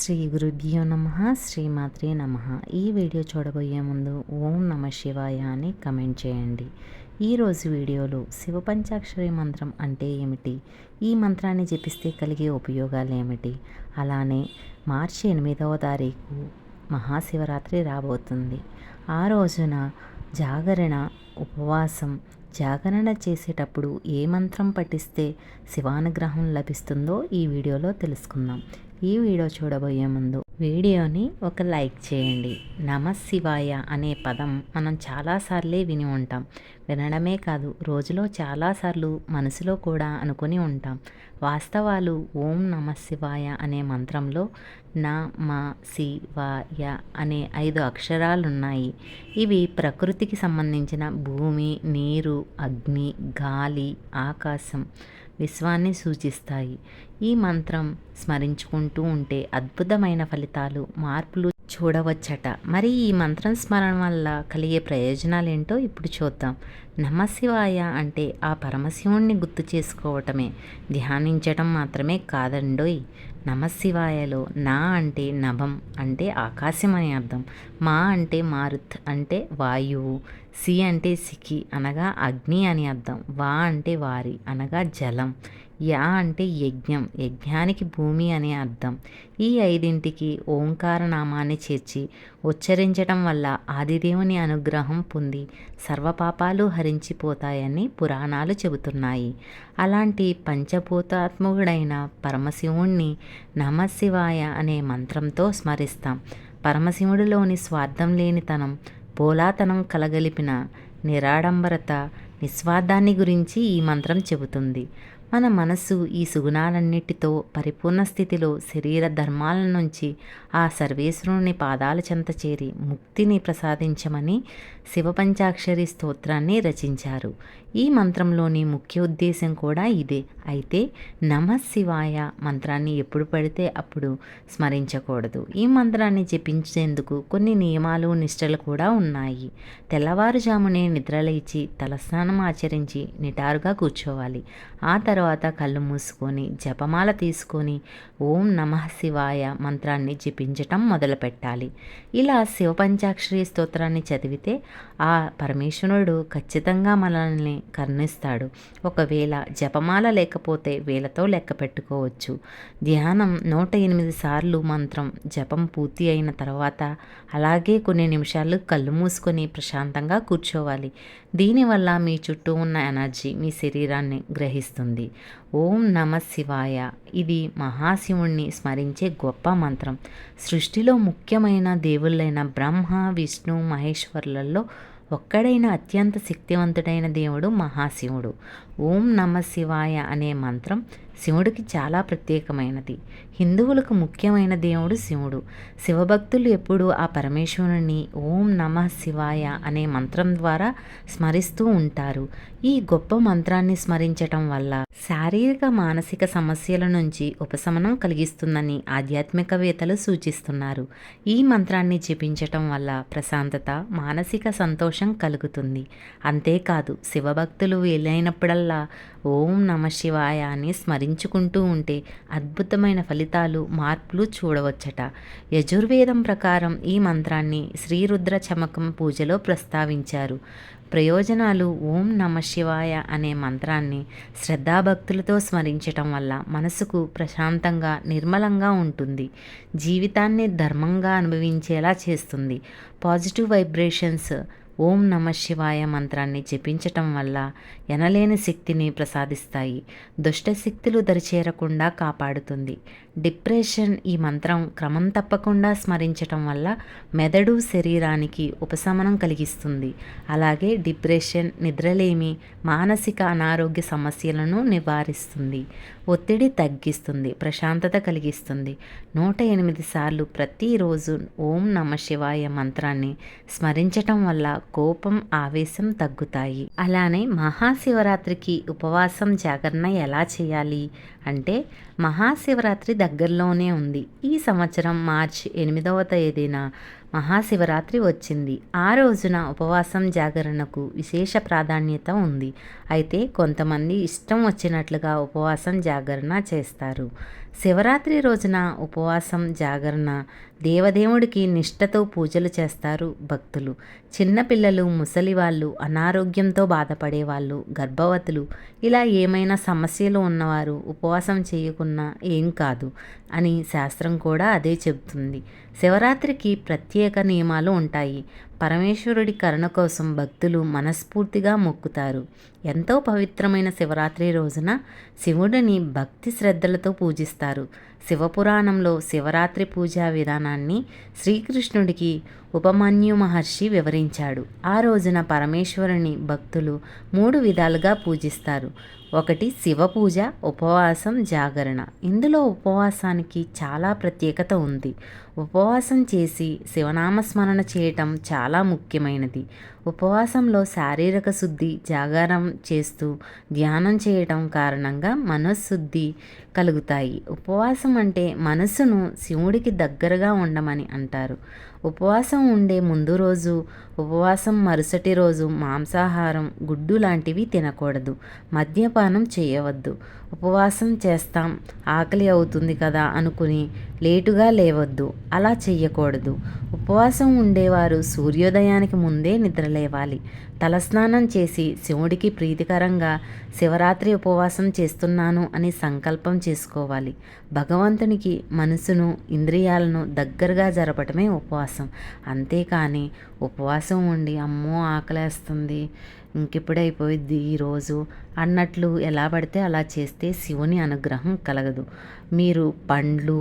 శ్రీ గురుభ్యో నమః శ్రీమాత్రే నమః. ఈ వీడియో చూడబోయే ముందు ఓం నమ శివాయ అని కమెంట్ చేయండి. ఈరోజు వీడియోలో శివ పంచాక్షరి మంత్రం అంటే ఏమిటి, ఈ మంత్రాన్ని జపిస్తే కలిగే ఉపయోగాలు ఏమిటి, అలానే మార్చి 8వ తారీఖు మహాశివరాత్రి రాబోతుంది. ఆ రోజున జాగరణ ఉపవాసం జాగరణ చేసేటప్పుడు ఏ మంత్రం పఠిస్తే శివానుగ్రహం లభిస్తుందో ఈ వీడియోలో తెలుసుకుందాం. ఈ వీడియో చూడబోయే ముందు వీడియోని ఒక లైక్ చేయండి. నమశివాయ అనే పదం మనం చాలాసార్లే విని ఉంటాం. వినడమే కాదు, రోజులో చాలాసార్లు మనసులో కూడా అనుకొని ఉంటాం. వాస్తవాలు ఓం నమశివాయ అనే మంత్రంలో నమ శివాయ అనే 5 అక్షరాలున్నాయి. ఇవి ప్రకృతికి సంబంధించిన భూమి, నీరు, అగ్ని, గాలి, ఆకాశం, విశ్వాన్ని సూచిస్తాయి. ఈ మంత్రం స్మరించుకుంటూ ఉంటే అద్భుతమైన ఫలితాలు, మార్పులు చూడవచ్చట. మరి ఈ మంత్రం స్మరణ వల్ల కలిగే ప్రయోజనాలు ఏంటో ఇప్పుడు చూద్దాం. నమశివాయ అంటే ఆ పరమశివుణ్ణి గుర్తు చేసుకోవటమే, ధ్యానించటం మాత్రమే కాదండోయ్. నమశివాయలో నా అంటే నభం అంటే ఆకాశం అని అర్థం, మా అంటే మారుత్ అంటే వాయువు, సి అంటే సికి అనగా అగ్ని అని అర్థం, వా అంటే వారి అనగా జలం, యా అంటే యజ్ఞం, యజ్ఞానికి భూమి అనే అర్థం. ఈ 5ంటికి ఓంకార నామాన్ని చేర్చి ఉచ్చరించటం వల్ల ఆదిదేవుని అనుగ్రహం పొంది సర్వపాపాలు హరించిపోతాయని పురాణాలు చెబుతున్నాయి. అలాంటి పంచభూతాత్మకుడైన పరమశివుణ్ణి నమశివాయ అనే మంత్రంతో స్మరిస్తాం. పరమశివుడిలోని స్వార్థం లేనితనం, పోలాతనం కలగలిపిన నిరాడంబరత, నిస్వార్థాన్ని గురించి ఈ మంత్రం చెబుతుంది. మన మనస్సు ఈ సుగుణాలన్నిటితో పరిపూర్ణ స్థితిలో శరీర ధర్మాల నుంచి ఆ సర్వేశ్వరుని పాదాల చెంత చేరి ముక్తిని ప్రసాదించమని శివ పంచాక్షరి స్తోత్రాన్ని రచించారు. ఈ మంత్రంలోని ముఖ్య ఉద్దేశం కూడా ఇదే. అయితే నమశివాయ మంత్రాన్ని ఎప్పుడు పడితే అప్పుడు స్మరించకూడదు. ఈ మంత్రాన్ని జపించేందుకు కొన్ని నియమాలు, నిష్టలు కూడా ఉన్నాయి. తెల్లవారుజామునే నిద్రలేచి తలస్నానం ఆచరించి నిటారుగా కూర్చోవాలి. ఆ తర్వాత కళ్ళు మూసుకొని జపమాల తీసుకొని ఓం నమః శివాయ మంత్రాన్ని జపించటం మొదలుపెట్టాలి. ఇలా శివ పంచాక్షరి స్తోత్రాన్ని చదివితే ఆ పరమేశ్వరుడు ఖచ్చితంగా మనల్ని కరుణిస్తాడు. ఒకవేళ జపమాల లేకపోతే వేలతో లెక్క పెట్టుకోవచ్చు. ధ్యానం 108 సార్లు మంత్రం జపం పూర్తి అయిన తర్వాత అలాగే కొన్ని నిమిషాలు కళ్ళు మూసుకొని ప్రశాంతంగా కూర్చోవాలి. దీనివల్ల మీ చుట్టూ ఉన్న ఎనర్జీ మీ శరీరాన్ని గ్రహిస్తుంది. ఓం నమ శివాయ ఇది మహాశివుణ్ణి స్మరించే గొప్ప మంత్రం. సృష్టిలో ముఖ్యమైన దేవుళ్ళైన బ్రహ్మ, విష్ణు, మహేశ్వరులలో ఒక్కడైన అత్యంత శక్తివంతుడైన దేవుడు మహాశివుడు. ఓం నమ శివాయ అనే మంత్రం శివుడికి చాలా ప్రత్యేకమైనది. హిందువులకు ముఖ్యమైన దేవుడు శివుడు. శివభక్తులు ఎప్పుడూ ఆ పరమేశ్వరుని ఓం నమ శివాయ అనే మంత్రం ద్వారా స్మరిస్తూ ఉంటారు. ఈ గొప్ప మంత్రాన్ని స్మరించటం వల్ల శారీరక, మానసిక సమస్యల నుంచి ఉపశమనం కలిగిస్తుందని ఆధ్యాత్మికవేత్తలు సూచిస్తున్నారు. ఈ మంత్రాన్ని జపించటం వల్ల ప్రశాంతత, మానసిక సంతోషం కలుగుతుంది. అంతేకాదు శివభక్తులు వీలైనప్పుడల్లా ఓం నమ శివాయ అని స్మరించుకుంటూ ఉంటే అద్భుతమైన ఫలితాలు, మార్పులు చూడవచ్చట. యజుర్వేదం ప్రకారం ఈ మంత్రాన్ని శ్రీరుద్ర చమకం పూజలో ప్రస్తావించారు. ప్రయోజనాలు ఓం నమ శివాయ అనే మంత్రాన్ని శ్రద్ధాభక్తులతో స్మరించటం వల్ల మనసుకు ప్రశాంతంగా, నిర్మలంగా ఉంటుంది. జీవితాన్ని ధర్మంగా అనుభవించేలా చేస్తుంది. పాజిటివ్ వైబ్రేషన్స్ ఓం నమ శివాయ మంత్రాన్ని జపించటం వల్ల ఎనలేని శక్తిని ప్రసాదిస్తాయి. దుష్ట శక్తులు దరిచేరకుండా కాపాడుతుంది. డిప్రెషన్ ఈ మంత్రం క్రమం తప్పకుండా స్మరించటం వల్ల మెదడు, శరీరానికి ఉపశమనం కలిగిస్తుంది. అలాగే డిప్రెషన్, నిద్రలేమి, మానసిక అనారోగ్య సమస్యలను నివారిస్తుంది. ఒత్తిడి తగ్గిస్తుంది, ప్రశాంతత కలిగిస్తుంది. 108 సార్లు ప్రతిరోజు ఓం నమ శివాయ మంత్రాన్ని స్మరించటం వల్ల కోపం, ఆవేశం తగ్గుతాయి. అలానే మహాశివరాత్రికి ఉపవాసం, జాగరణ ఎలా చేయాలి అంటే మహాశివరాత్రి దగ్గరలోనే ఉంది. ఈ సంవత్సరం మార్చి 8వ తేదీన మహాశివరాత్రి వచ్చింది. ఆ రోజున ఉపవాసం జాగరణకు విశేష ప్రాధాన్యత ఉంది. అయితే కొంతమంది ఇష్టం వచ్చినట్లుగా ఉపవాసం జాగరణ చేస్తారు. శివరాత్రి రోజున ఉపవాసం జాగరణ దేవదేవుడికి నిష్ఠతో పూజలు చేస్తారు భక్తులు. చిన్నపిల్లలు, ముసలివాళ్ళు, అనారోగ్యంతో బాధపడేవాళ్ళు, గర్భవతులు, ఇలా ఏమైనా సమస్యలు ఉన్నవారు ఉపవాసం చేయకున్నా ఏం కాదు అని శాస్త్రం కూడా అదే చెబుతుంది. శివరాత్రికి ప్రత్యేక నియమాలు ఉంటాయి. పరమేశ్వరుడి కరుణ కోసం భక్తులు మనస్ఫూర్తిగా మొక్కుతారు. ఎంతో పవిత్రమైన శివరాత్రి రోజున శివుడిని భక్తి శ్రద్ధలతో పూజిస్తారు. శివపురాణంలో శివరాత్రి పూజా విధానాన్ని శ్రీకృష్ణుడికి ఉపమన్యు మహర్షి వివరించాడు. ఆ రోజున పరమేశ్వరుని భక్తులు 3 విధాలుగా పూజిస్తారు. ఒకటి శివ పూజ, ఉపవాసం, జాగరణ. ఇందులో ఉపవాసానికి చాలా ప్రత్యేకత ఉంది. ఉపవాసం చేసి శివనామస్మరణ చేయటం చాలా ముఖ్యమైనది. ఉపవాసంలో శారీరక శుద్ధి, జాగారం చేస్తూ ధ్యానం చేయటం కారణంగా మనశ్శుద్ధి కలుగుతాయి. ఉపవాసం అంటే మనసును శివుడికి దగ్గరగా ఉండమని అంటారు. ఉపవాసం ఉండే ముందు రోజు, ఉపవాసం మరుసటి రోజు మాంసాహారం, గుడ్డు లాంటివి తినకూడదు. మద్యపానం చేయవద్దు. ఉపవాసం చేస్తాం, ఆకలి అవుతుంది కదా అనుకుని లేటుగా లేవద్దు. అలా చెయ్యకూడదు. ఉపవాసం ఉండేవారు సూర్యోదయానికి ముందే నిద్రలేవాలి. తలస్నానం చేసి శివుడికి ప్రీతికరంగా శివరాత్రి ఉపవాసం చేస్తున్నాను అని సంకల్పం చేసుకోవాలి. భగవంతునికి మనసును, ఇంద్రియాలను దగ్గరగా జరపటమే ఉపవాసం. అంతేకాని ఉపవాసం ఉండి అమ్మో ఆకలేస్తుంది, ఇంకెప్పుడు అయిపోయిద్ది ఈరోజు అన్నట్లు ఎలా పడితే అలా చేస్తే శివుని అనుగ్రహం కలగదు. మీరు పండ్లు,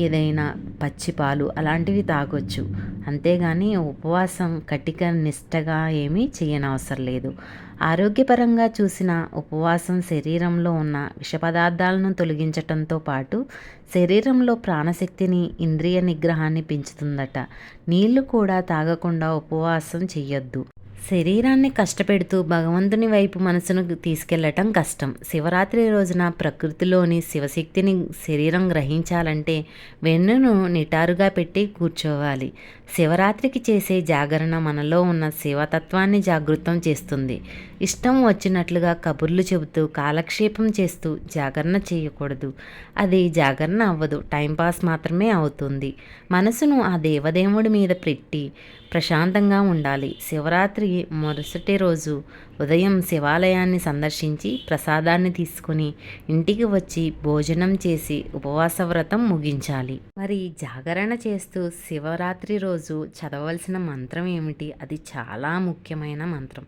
ఏదైనా పచ్చిపాలు అలాంటివి తాగొచ్చు. అంతేగాని ఉపవాసం కటిక నిష్టగా ఏమీ చేయనవసరం లేదు. ఆరోగ్యపరంగా చూసిన ఉపవాసం శరీరంలో ఉన్న విష పదార్థాలను తొలగించటంతో పాటు శరీరంలో ప్రాణశక్తిని, ఇంద్రియ నిగ్రహాన్ని పెంచుతుందట. నీళ్లు కూడా తాగకుండా ఉపవాసం చెయ్యొద్దు. శరీరాన్ని కష్టపెడుతూ భగవంతుని వైపు మనసును తీసుకెళ్లటం కష్టం. శివరాత్రి రోజున ప్రకృతిలోని శివశక్తిని శరీరం గ్రహించాలంటే వెన్నును నిటారుగా పెట్టి కూర్చోవాలి. శివరాత్రికి చేసే జాగరణ మనలో ఉన్న శివతత్వాన్ని జాగృతం చేస్తుంది. ఇష్టం వచ్చినట్లుగా కబుర్లు చెబుతూ కాలక్షేపం చేస్తూ జాగరణ చేయకూడదు. అది జాగరణ అవ్వదు, టైంపాస్ మాత్రమే అవుతుంది. మనసును ఆ దేవదేవుడి మీద పెట్టి ప్రశాంతంగా ఉండాలి. శివరాత్రి మరుసటి రోజు ఉదయం శివాలయాన్ని సందర్శించి ప్రసాదాన్ని తీసుకుని ఇంటికి వచ్చి భోజనం చేసి ఉపవాస వ్రతం ముగించాలి. మరి జాగరణ చేస్తూ శివరాత్రి రోజు చదవలసిన మంత్రం ఏమిటి? అది చాలా ముఖ్యమైన మంత్రం.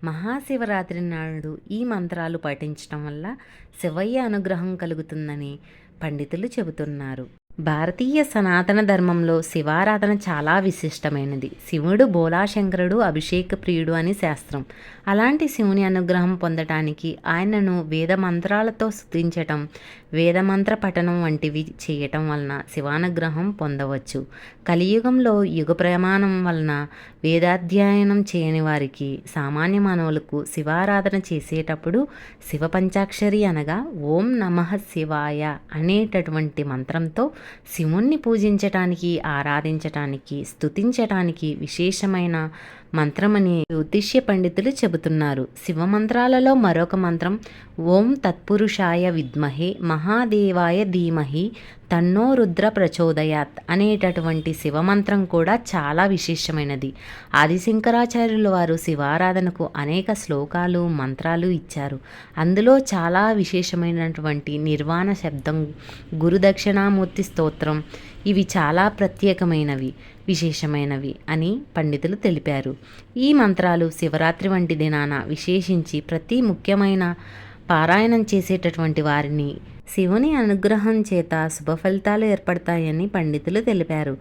మహాశివరాత్రి నాడు ఈ మంత్రాలు పఠించడం వల్ల శివయ్య అనుగ్రహం కలుగుతుందని పండితులు చెబుతున్నారు. భారతీయ సనాతన ధర్మంలో శివారాధన చాలా విశిష్టమైనది. శివుడు బోలాశంకరుడు, అభిషేక ప్రియుడు అని శాస్త్రం. అలాంటి శివుని అనుగ్రహం పొందటానికి ఆయనను వేద మంత్రాలతో స్తుతించటం, వేదమంత్ర పఠనం వంటివి చేయటం వలన శివానుగ్రహం పొందవచ్చు. కలియుగంలో యుగ ప్రమాణం వలన వేదాధ్యయనం చేయని వారికి, సామాన్య మానవులకు శివారాధన చేసేటప్పుడు శివ పంచాక్షరి అనగా ఓం నమః శివాయ అనేటటువంటి మంత్రంతో శివుణ్ణి పూజించటానికి, ఆరాధించటానికి, స్తుతించటానికి విశేషమైన మంత్రమని జ్యోతిష్య పండితులు చెబుతున్నారు. శివమంత్రాలలో మరొక మంత్రం ఓం తత్పురుషాయ విద్మహే మహాదేవాయ ధీమహి తన్నో రుద్ర ప్రచోదయాత్ అనేటటువంటి శివమంత్రం కూడా చాలా విశేషమైనది. ఆదిశంకరాచార్యుల వారు శివారాధనకు అనేక శ్లోకాలు, మంత్రాలు ఇచ్చారు. అందులో చాలా విశేషమైనటువంటి నిర్వాణ శబ్దం, గురుదక్షిణామూర్తి స్తోత్రం, ఇవి చాలా ప్రత్యేకమైనవి, విశేషమైనవి అని పండితులు తెలిపారు. ఈ మంత్రాలు శివరాత్రి వంటి దినాన విశేషించి ప్రతి ముఖ్యమైన పారాయణం చేసేటటువంటి వారిని శివుని అనుగ్రహం చేత శుభ ఫలితాలు ఏర్పడతాయని పండితులు తెలిపారు.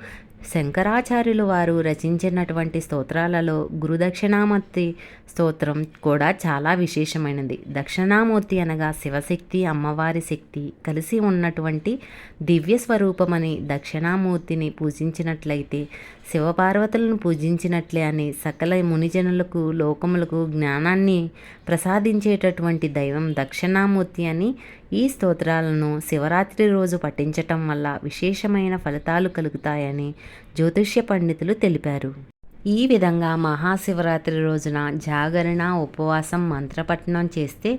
శంకరాచార్యులు వారు రచించినటువంటి స్తోత్రాలలో గురుదక్షిణామూర్తి స్తోత్రం కూడా చాలా విశేషమైనది. దక్షిణామూర్తి అనగా శివశక్తి, అమ్మవారి శక్తి కలిసి ఉన్నటువంటి దివ్య స్వరూపమని, దక్షిణామూర్తిని పూజించినట్లయితే శివపార్వతులను పూజించినట్లే అని, సకల మునిజనులకు, లోకములకు జ్ఞానాన్ని ప్రసాదించేటటువంటి దైవం దక్షిణామూర్తి అని ఈ స్తోత్రాలను శివరాత్రి రోజు పఠించటం వల్ల విశేషమైన ఫలితాలు కలుగుతాయని జ్యోతిష్య పండితులు తెలిపారు. ఈ విధంగా మహాశివరాత్రి రోజున జాగరణ, ఉపవాసం, మంత్రపఠనం చేస్తే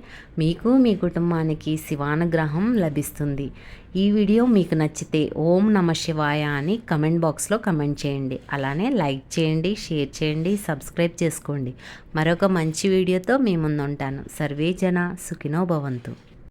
మీకు మీ కుటుంబానికి శివానుగ్రహం లభిస్తుంది. ఈ వీడియో మీకు నచ్చితే ఓం నమ శివాయ అని కమెంట్ బాక్స్లో కమెంట్ చేయండి. అలానే లైక్ చేయండి, షేర్ చేయండి, సబ్స్క్రైబ్ చేసుకోండి. మరొక మంచి వీడియోతో మీ ముందు ఉంటాను. సర్వే జన సుఖినో భవంతు.